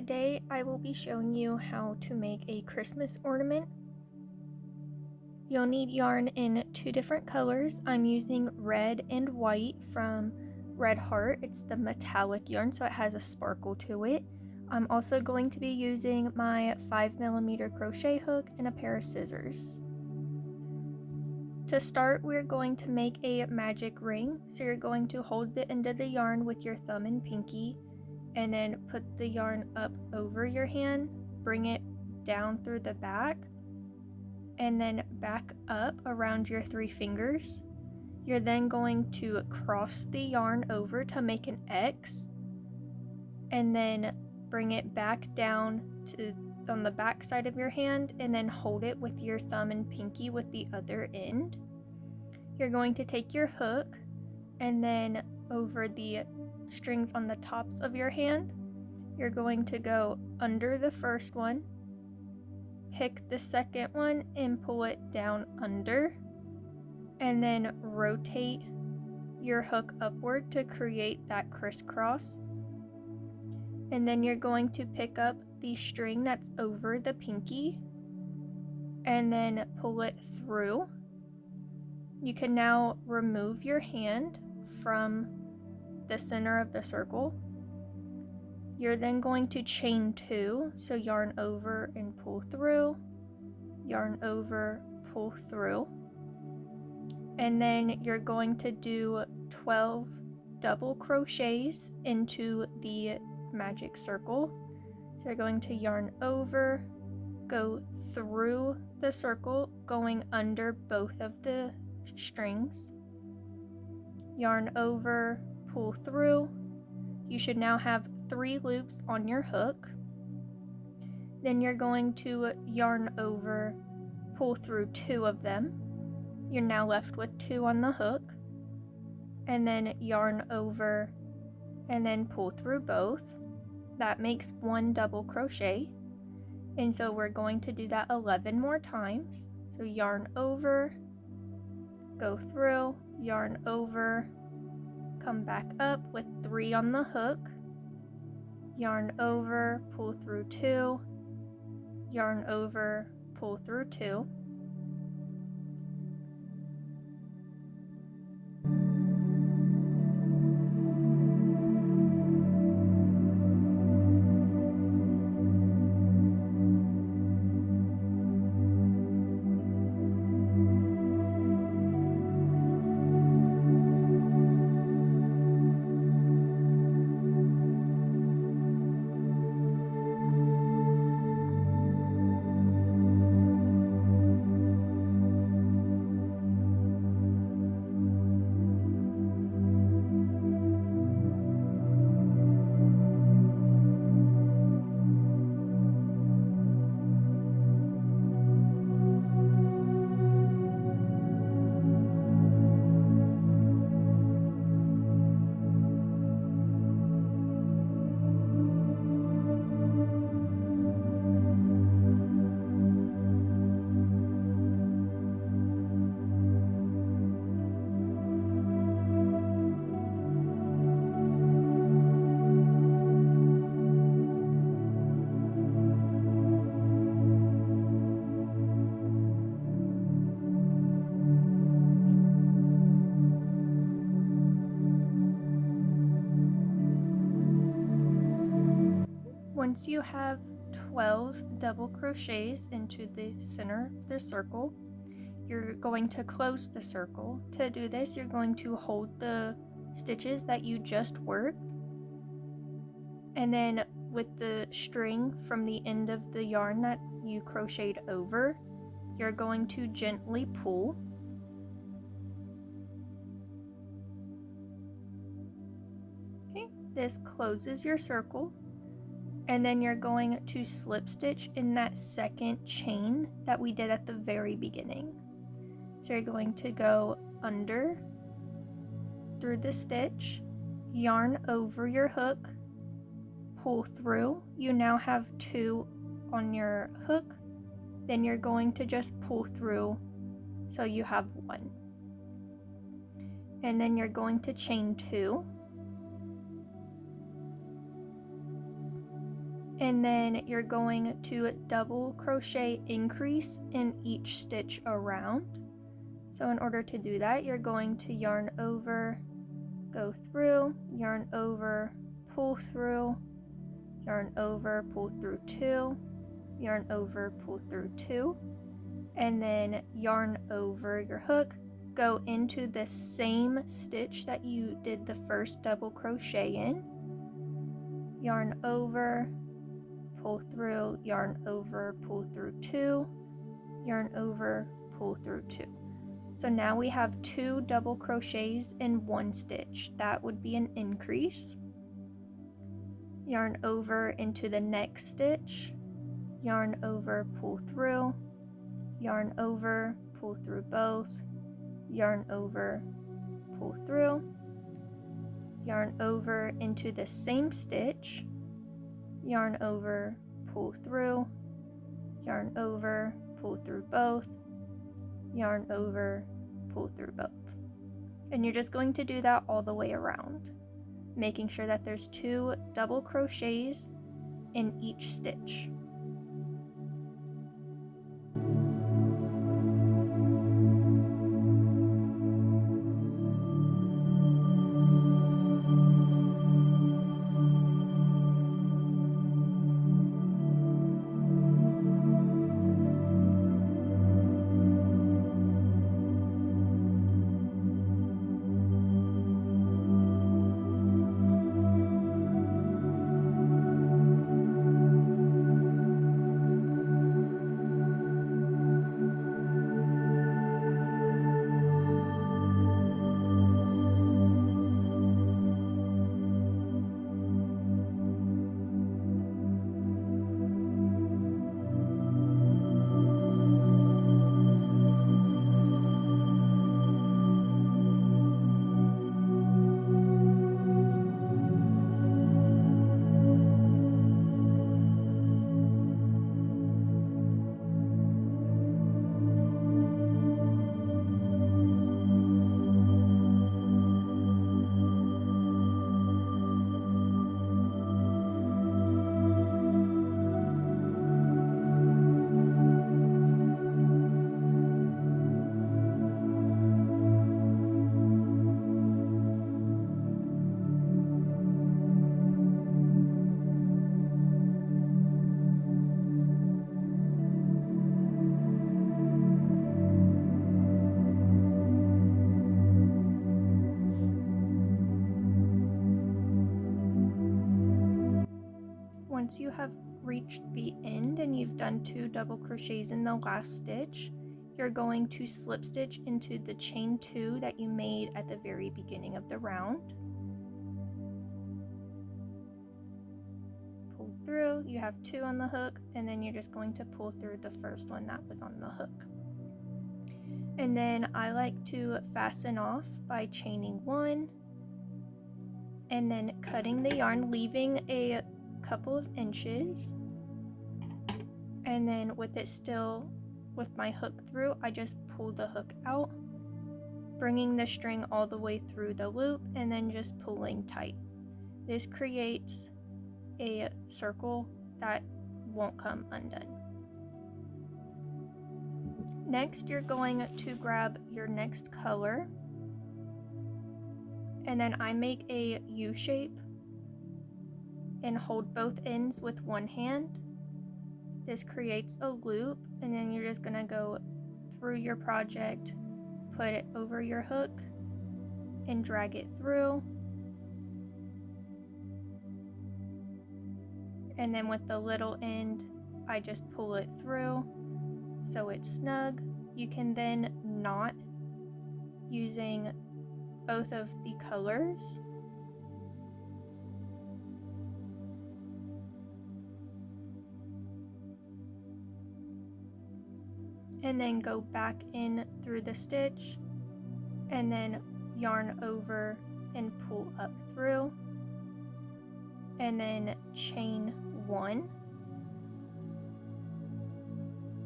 Today I will be showing you how to make a Christmas ornament. You'll need yarn in 2 different colors. I'm using red and white from Red Heart. It's the metallic yarn, so it has a sparkle to it. I'm also going to be using my 5mm crochet hook and a pair of scissors. To start, we're going to make a magic ring. So you're going to hold the end of the yarn with your thumb and pinky, and then put the yarn up over your hand, bring it down through the back, and then back up around your 3 fingers. You're then going to cross the yarn over to make an X, and then bring it back down to on the back side of your hand, and then hold it with your thumb and pinky with the other end. You're going to take your hook and then over the strings on the tops of your hand, you're going to go under the first one, pick the second one and pull it down under, and then rotate your hook upward to create that crisscross. And then you're going to pick up the string that's over the pinky and then pull it through. You can now remove your hand from the center of the circle. You're then going to chain 2, so yarn over and pull through, yarn over, pull through, and then you're going to do 12 double crochets into the magic circle. So you're going to yarn over, go through the circle, going under both of the strings, yarn over, pull through. You should now have 3 loops on your hook. Then you're going to yarn over, pull through 2 of them. You're now left with 2 on the hook, and then yarn over and then pull through both. That makes 1 double crochet, and so we're going to do that 11 more times. So yarn over, go through, yarn over, come back up with 3 on the hook, yarn over, pull through 2, yarn over, pull through 2. Once you have 12 double crochets into the center of the circle, you're going to close the circle. To do this, you're going to hold the stitches that you just worked, and then with the string from the end of the yarn that you crocheted over, you're going to gently pull. Okay, this closes your circle. And then you're going to slip stitch in that second chain that we did at the very beginning. So you're going to go under through the stitch, yarn over your hook, pull through. You now have 2 on your hook. Then you're going to just pull through so you have 1. And then you're going to chain 2. and then you're going to double crochet increase in each stitch around. So in order to do that, you're going to yarn over, go through, yarn over, pull through, yarn over, pull through 2, yarn over, pull through 2, and then yarn over your hook, go into the same stitch that you did the first double crochet in, yarn over, pull through, yarn over, pull through 2, yarn over, pull through 2. So now we have 2 double crochets in 1 stitch. That would be an increase. Yarn over into the next stitch, yarn over, pull through, yarn over, pull through both, yarn over, pull through, yarn over into the same stitch, yarn over, pull through, yarn over, pull through both, yarn over, pull through both. And you're just going to do that all the way around, making sure that there's 2 double crochets in each stitch. Once you have reached the end and you've done 2 double crochets in the last stitch, you're going to slip stitch into the chain 2 that you made at the very beginning of the round. Pull through, you have 2 on the hook, and then you're just going to pull through the first one that was on the hook. And then I like to fasten off by chaining 1 and then cutting the yarn, leaving a couple of inches, and then with it still with my hook through, I just pull the hook out, bringing the string all the way through the loop and then just pulling tight. This creates a circle that won't come undone. Next, you're going to grab your next color, and then I make a U shape and hold both ends with one hand. This creates a loop, and then you're just gonna go through your project, put it over your hook, and drag it through. And then with the little end, I just pull it through so it's snug. You can then knot using both of the colors. And then go back in through the stitch and then yarn over and pull up through, and then chain 1,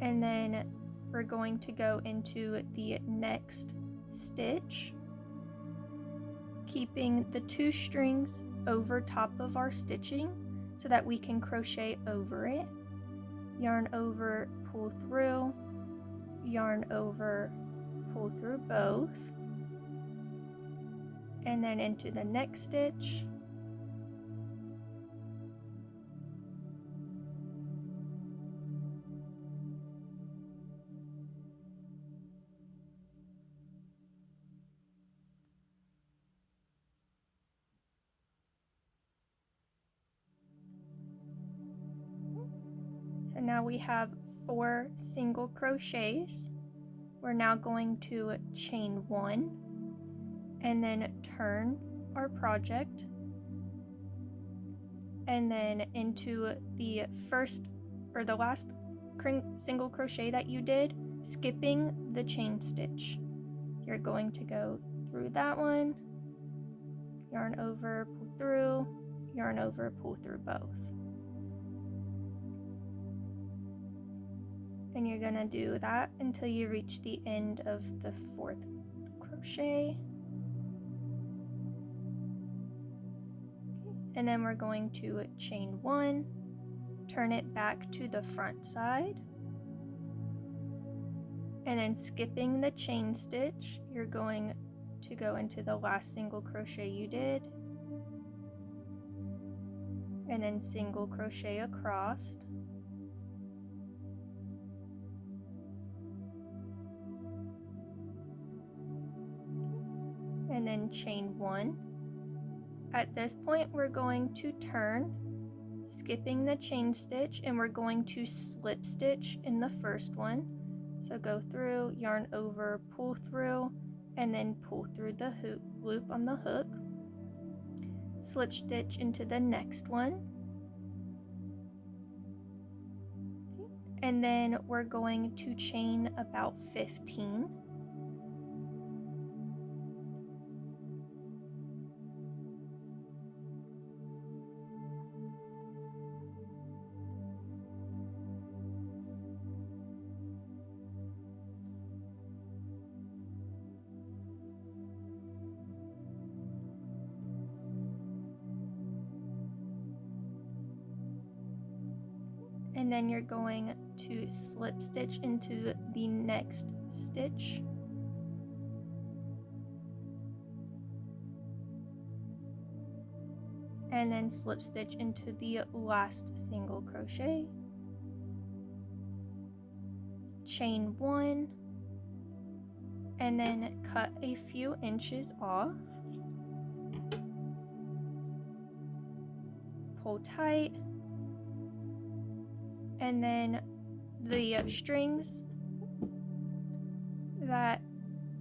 and then we're going to go into the next stitch, keeping the 2 strings over top of our stitching so that we can crochet over it. Yarn over, pull through, yarn over, pull through both, and then into the next stitch. So now we have 4 single crochets. We're now going to chain 1 and then turn our project, and then into the first or the last single crochet that you did, skipping the chain stitch. You're going to go through that one, yarn over, pull through, yarn over, pull through both. And you're going to do that until you reach the end of the 4th crochet. And then we're going to chain 1, turn it back to the front side, and then skipping the chain stitch, you're going to go into the last single crochet you did, and then single crochet across, and then chain 1. At this point, we're going to turn, skipping the chain stitch, and we're going to slip stitch in the first one. So go through, yarn over, pull through, and then pull through the loop on the hook. Slip stitch into the next one. And then we're going to chain about 15. And then you're going to slip stitch into the next stitch. And then slip stitch into the last single crochet. Chain 1, and then cut a few inches off. Pull tight. And then the strings that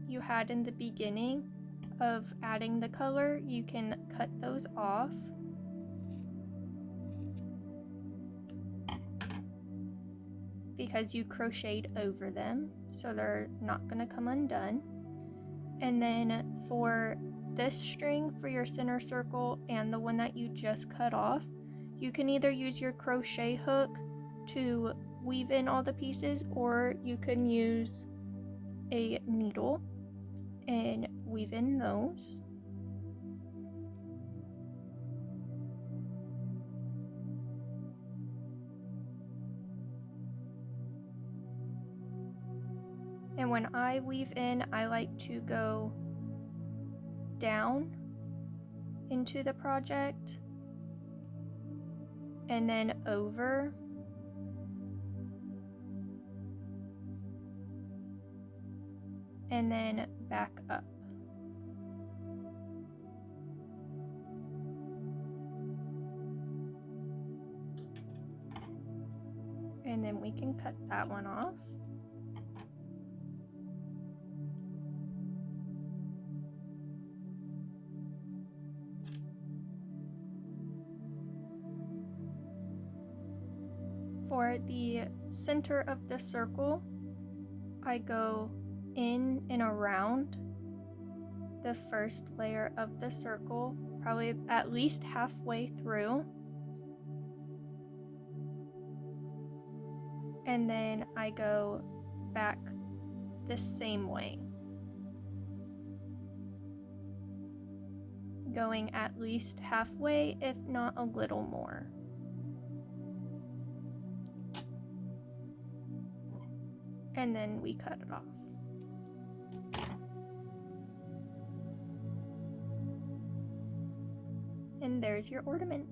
you had in the beginning of adding the color, you can cut those off. Because you crocheted over them, so they're not going to come undone. And then for this string, for your center circle and the one that you just cut off, you can either use your crochet hook to weave in all the pieces, or you can use a needle and weave in those. And when I weave in, I like to go down into the project and then over, and then back up. And then we can cut that one off. For the center of the circle, I go in and around the first layer of the circle, probably at least halfway through. And then I go back the same way, going at least halfway, if not a little more. and then we cut it off. And there's your ornament.